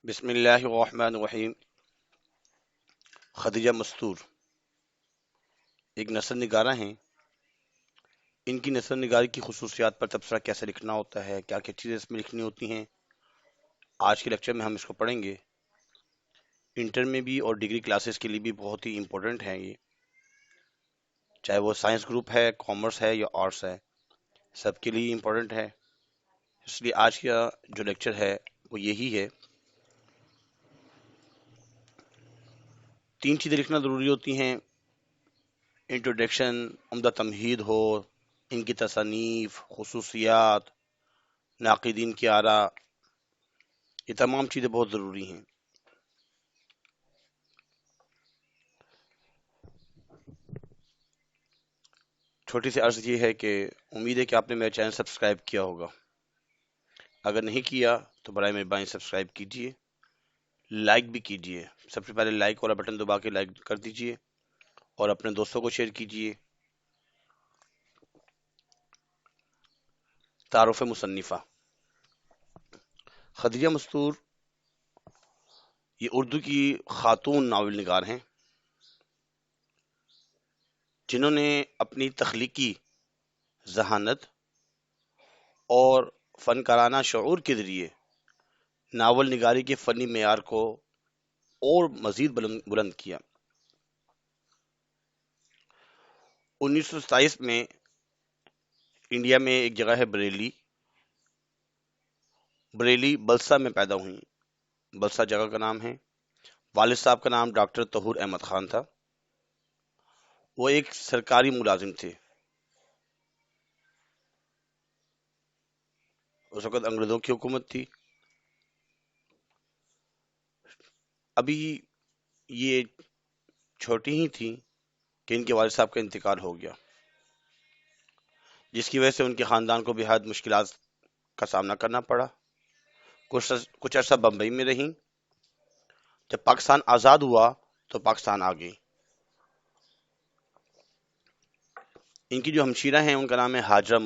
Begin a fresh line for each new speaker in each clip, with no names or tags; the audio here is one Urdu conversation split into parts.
بسم اللہ الرحمن الرحیم۔ خدیجہ مستور ایک نثر نگارہ ہیں۔ ان کی نثر نگاری کی خصوصیات پر تبصرہ کیسے لکھنا ہوتا ہے، کیا کیا چیزیں اس میں لکھنی ہوتی ہیں، آج کے لیکچر میں ہم اس کو پڑھیں گے۔ انٹر میں بھی اور ڈگری کلاسز کے لیے بھی بہت ہی امپورٹنٹ ہے یہ، چاہے وہ سائنس گروپ ہے، کامرس ہے یا آرٹس ہے، سب کے لیے امپورٹنٹ ہے۔ اس لیے آج کا جو لیکچر ہے وہ یہی ہے۔ 3 چیزیں لکھنا ضروری ہوتی ہیں: انٹروڈکشن، عمدہ تمہید ہو، ان کی تصانیف، خصوصیات، ناقدین کی آراء، یہ تمام چیزیں بہت ضروری ہیں۔ چھوٹی سی عرض یہ ہے کہ امید ہے کہ آپ نے میرا چینل سبسکرائب کیا ہوگا، اگر نہیں کیا تو برائے مہربانی سبسکرائب کیجئے، لائک بھی کیجئے۔ سب سے پہلے لائک والا بٹن دبا کے لائک کر دیجئے اور اپنے دوستوں کو شیئر کیجئے۔ تعارف مصنفہ: خدیجہ مستور یہ اردو کی خاتون ناول نگار ہیں جنہوں نے اپنی تخلیقی ذہانت اور فنکارانہ شعور کے ذریعے ناول نگاری کے فنی معیار کو اور مزید بلند کیا۔ 1927 میں انڈیا میں ایک جگہ ہے بریلی بلسا میں پیدا ہوئیں۔ بلسا جگہ کا نام ہے۔ والد صاحب کا نام ڈاکٹر طہور احمد خان تھا۔ وہ ایک سرکاری ملازم تھے۔ اس وقت انگریزوں کی حکومت تھی۔ ابھی یہ چھوٹی ہی تھی کہ ان کے والد صاحب کا انتقال ہو گیا، جس کی وجہ سے ان کے خاندان کو بہت مشکلات کا سامنا کرنا پڑا۔ کچھ عرصہ بمبئی میں رہیں۔ جب پاکستان آزاد ہوا تو پاکستان آ گئی۔ ان کی جو ہمشیرہ ہیں ان کا نام ہے ہاجرہ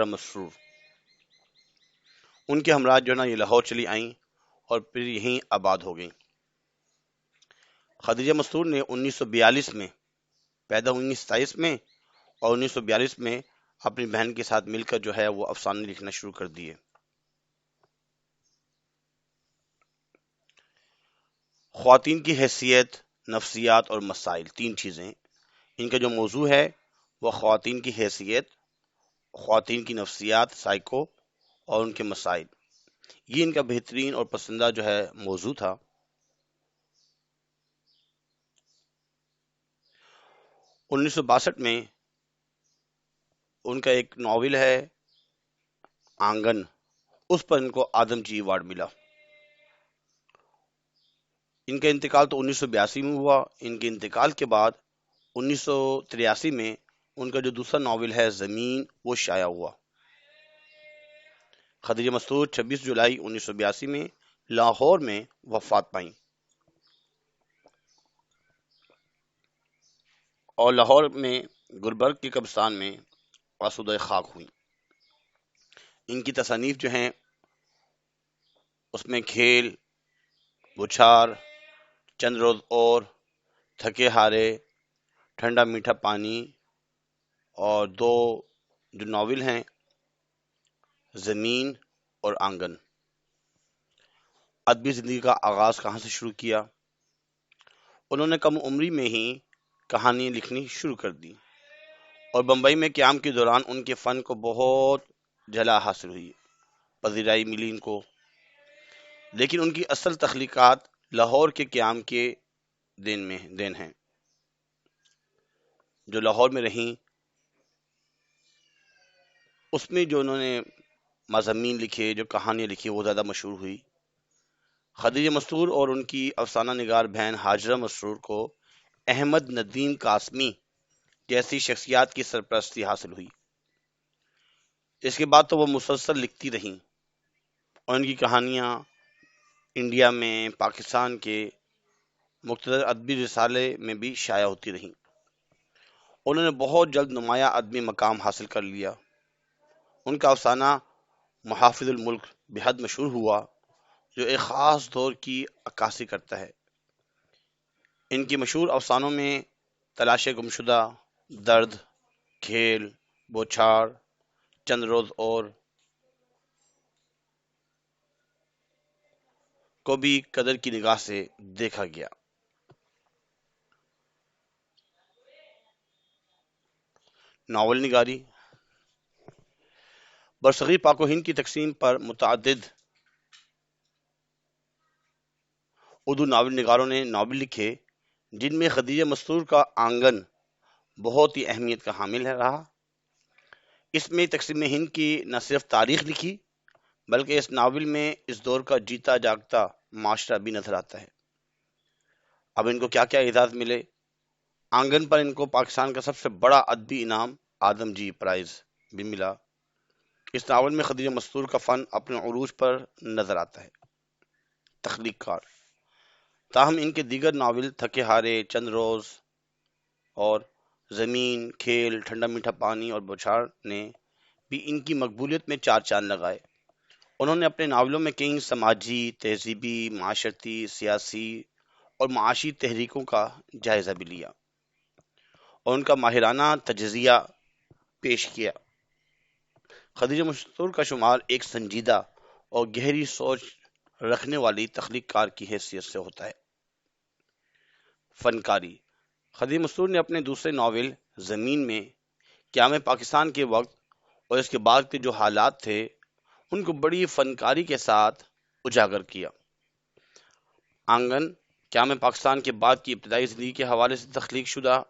مسرور۔ ان کے ہمراہ جو ہے نا یہ لاہور چلی آئیں اور پھر یہیں آباد ہو گئیں۔ خدیجہ مستور نے 1942 میں پیدا ہوئی، 27 میں، اور 1942 میں اپنی بہن کے ساتھ مل کر جو ہے وہ افسانے لکھنا شروع کر دیے۔ خواتین کی حیثیت، نفسیات اور مسائل، 3 چیزیں ان کا جو موضوع ہے وہ خواتین کی حیثیت، خواتین کی نفسیات، سائیکو، اور ان کے مسائل، یہ ان کا بہترین اور پسندیدہ جو ہے موضوع تھا۔ 1962 میں ان کا ایک ناول ہے آنگن، اس پر ان کو آدم جی ایوارڈ ملا۔ ان کا انتقال تو 1982 میں ہوا۔ ان کے انتقال کے بعد 1983 میں ان کا جو دوسرا ناول ہے زمین، وہ شائع ہوا۔ خدیجہ مستور 26 جولائی 1982 میں لاہور میں وفات پائیں اور لاہور میں گلبرگ کے قبرستان میں آسودہ خاک ہوئیں۔ ان کی تصانیف جو ہیں اس میں کھیل، بچھار، چند روز اور، تھکے ہارے، ٹھنڈا میٹھا پانی، اور 2 جو ناول ہیں زمین اور آنگن۔ ادبی زندگی کا آغاز کہاں سے شروع کیا؟ انہوں نے کم عمری میں ہی کہانی لکھنی شروع کر دی اور بمبئی میں قیام کے دوران ان کے فن کو بہت جلا حاصل ہوئی، پذیرائی ملی ان کو، لیکن ان کی اصل تخلیقات لاہور کے قیام کے دین ہیں، جو لاہور میں رہیں۔ اس میں جو انہوں نے مضامین لکھے، جو کہانیاں لکھی، وہ زیادہ مشہور ہوئی۔ خدیجہ مستور اور ان کی افسانہ نگار بہن ہاجرہ مسرور کو احمد ندیم قاسمی جیسی شخصیات کی سرپرستی حاصل ہوئی۔ اس کے بعد تو وہ مسلسل لکھتی رہیں اور ان کی کہانیاں انڈیا میں، پاکستان کے مختلف ادبی رسالے میں بھی شائع ہوتی رہیں۔ انہوں نے بہت جلد نمایاں ادبی مقام حاصل کر لیا۔ ان کا افسانہ محافظ الملک بے حد مشہور ہوا جو ایک خاص دور کی عکاسی کرتا ہے۔ ان کی مشہور افسانوں میں تلاش گمشدہ، درد، کھیل، بوچھاڑ، چند روز اور کو بھی قدر کی نگاہ سے دیکھا گیا۔ ناول نگاری برصغیر پاک و ہند کی تقسیم پر متعدد اردو ناول نگاروں نے ناول لکھے، جن میں خدیجہ مستور کا آنگن بہت ہی اہمیت کا حامل ہے رہا۔ اس میں تقسیم ہند کی نہ صرف تاریخ لکھی، بلکہ اس ناول میں اس دور کا جیتا جاگتا معاشرہ بھی نظر آتا ہے۔ اب ان کو کیا کیا اعزاز ملے؟ آنگن پر ان کو پاکستان کا سب سے بڑا ادبی انعام آدم جی پرائز بھی ملا۔ اس ناول میں خدیجہ مستور کا فن اپنے عروج پر نظر آتا ہے۔ تخلیق کار تاہم ان کے دیگر ناول تھکے ہارے، چند روز اور زمین، کھیل، ٹھنڈا میٹھا پانی اور بوچھاڑ نے بھی ان کی مقبولیت میں چار چاند لگائے۔ انہوں نے اپنے ناولوں میں کئی سماجی، تہذیبی، معاشرتی، سیاسی اور معاشی تحریکوں کا جائزہ بھی لیا اور ان کا ماہرانہ تجزیہ پیش کیا۔ خدیجہ مستور کا شمار ایک سنجیدہ اور گہری سوچ رکھنے والی تخلیق کار کی حیثیت سے ہوتا ہے۔ فنکاری خدیجہ مستور نے اپنے دوسرے ناول زمین میں قیام پاکستان کے وقت اور اس کے بعد کے جو حالات تھے ان کو بڑی فنکاری کے ساتھ اجاگر کیا۔ آنگن قیام پاکستان کے بعد کی ابتدائی زندگی کے حوالے سے تخلیق شدہ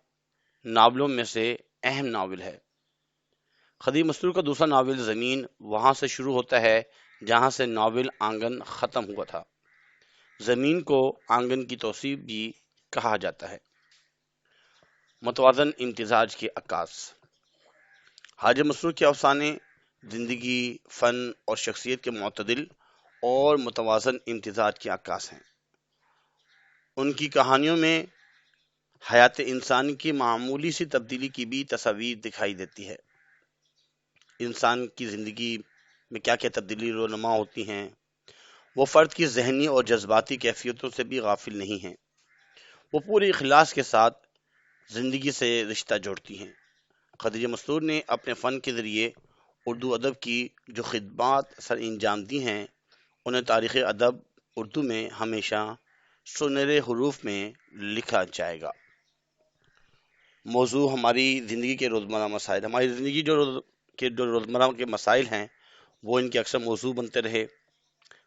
ناولوں میں سے اہم ناول ہے۔ خدیجہ مستور کا دوسرا ناول زمین وہاں سے شروع ہوتا ہے جہاں سے ناول آنگن ختم ہوا تھا۔ زمین کو آنگن کی توسیع بھی کہا جاتا ہے۔ متوازن امتزاج کے عکاس خواجہ مسرور کے افسانے زندگی، فن اور شخصیت کے معتدل اور متوازن امتزاج کے عکاس ہیں۔ ان کی کہانیوں میں حیات انسانی کی معمولی سی تبدیلی کی بھی تصاویر دکھائی دیتی ہے۔ انسان کی زندگی میں کیا کیا تبدیلی رونما ہوتی ہیں، وہ فرد کی ذہنی اور جذباتی کیفیتوں سے بھی غافل نہیں ہیں۔ وہ پورے اخلاص کے ساتھ زندگی سے رشتہ جوڑتی ہیں۔ خدیجہ مستور نے اپنے فن کے ذریعے اردو ادب کی جو خدمات سر انجام دی ہیں، انہیں تاریخ ادب اردو میں ہمیشہ سنہرے حروف میں لکھا جائے گا۔ موضوع ہماری زندگی کے روزمرہ مسائل، ہماری زندگی جو روزمرہ کے مسائل ہیں وہ ان کے اکثر موضوع بنتے رہے۔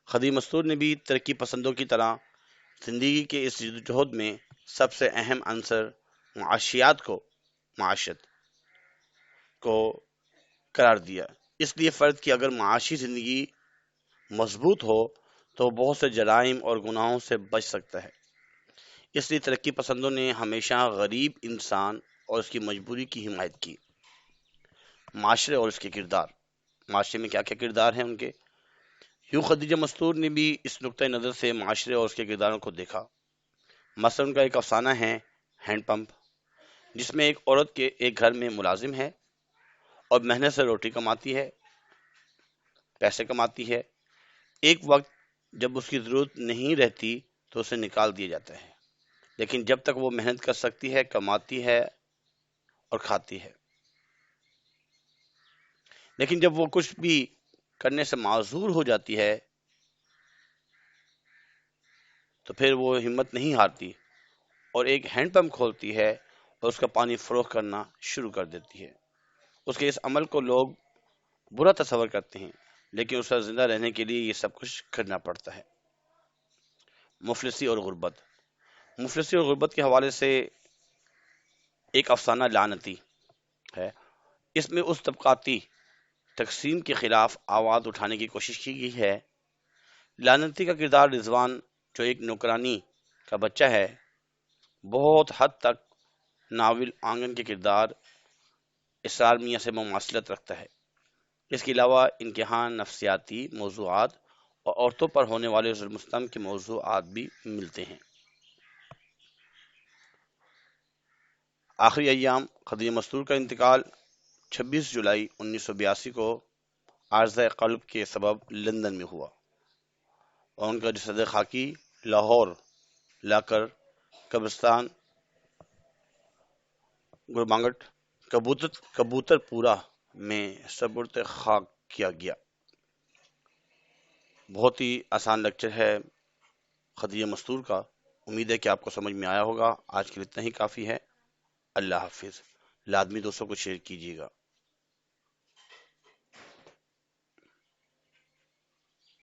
خدیجہ مستور نے بھی ترقی پسندوں کی طرح زندگی کے اس جدوجہد میں سب سے اہم عنصر معاشت کو قرار دیا۔ اس لیے فرد کی اگر معاشی زندگی مضبوط ہو تو وہ بہت سے جرائم اور گناہوں سے بچ سکتا ہے۔ اس لیے ترقی پسندوں نے ہمیشہ غریب انسان اور اس کی مجبوری کی حمایت کی۔ معاشرے اور اس کے کردار، معاشرے میں کیا کیا کردار ہیں ان کے، یوں خدیجہ مستور نے بھی اس نقطۂ نظر سے معاشرے اور اس کے کرداروں کو دیکھا۔ مثلا ان کا ایک افسانہ ہے ہینڈ پمپ، جس میں ایک عورت کے ایک گھر میں ملازم ہے اور محنت سے روٹی کماتی ہے، پیسے کماتی ہے۔ ایک وقت جب اس کی ضرورت نہیں رہتی تو اسے نکال دیا جاتا ہے، لیکن جب تک وہ محنت کر سکتی ہے، کماتی ہے اور کھاتی ہے۔ لیکن جب وہ کچھ بھی کرنے سے معذور ہو جاتی ہے تو پھر وہ ہمت نہیں ہارتی اور ایک ہینڈ پمپ کھولتی ہے اور اس کا پانی فروخت کرنا شروع کر دیتی ہے۔ اس کے اس عمل کو لوگ برا تصور کرتے ہیں، لیکن اس کا زندہ رہنے کے لیے یہ سب کچھ کرنا پڑتا ہے۔ مفلسی اور غربت، مفلسی اور غربت کے حوالے سے ایک افسانہ لعنتی ہے۔ اس میں اس طبقاتی تقسیم کے خلاف آواز اٹھانے کی کوشش کی گئی ہے۔ لعنتی کا کردار رضوان، جو ایک نوکرانی کا بچہ ہے، بہت حد تک ناول آنگن کے کردار اسرار میاں سے مماثلت رکھتا ہے۔ اس کے علاوہ ان کے ہاں نفسیاتی موضوعات اور عورتوں پر ہونے والے ظلم و ستم کے موضوعات بھی ملتے ہیں۔ آخری ایام خدیجہ مستور کا انتقال 26 جولائی 1982 کو عارضہ قلب کے سبب لندن میں ہوا۔ اور ان کا جسد خاکی لاہور لا کر قبرستان گربانگٹ کبوتر پورا میں سپرد خاک کیا گیا۔ بہت ہی آسان لیکچر ہے خدیجہ مستور کا، امید ہے کہ آپ کو سمجھ میں آیا ہوگا۔ آج کے لیے اتنا ہی کافی ہے۔ اللہ حافظ۔ لازمی دوستوں کو شیئر کیجیے گا۔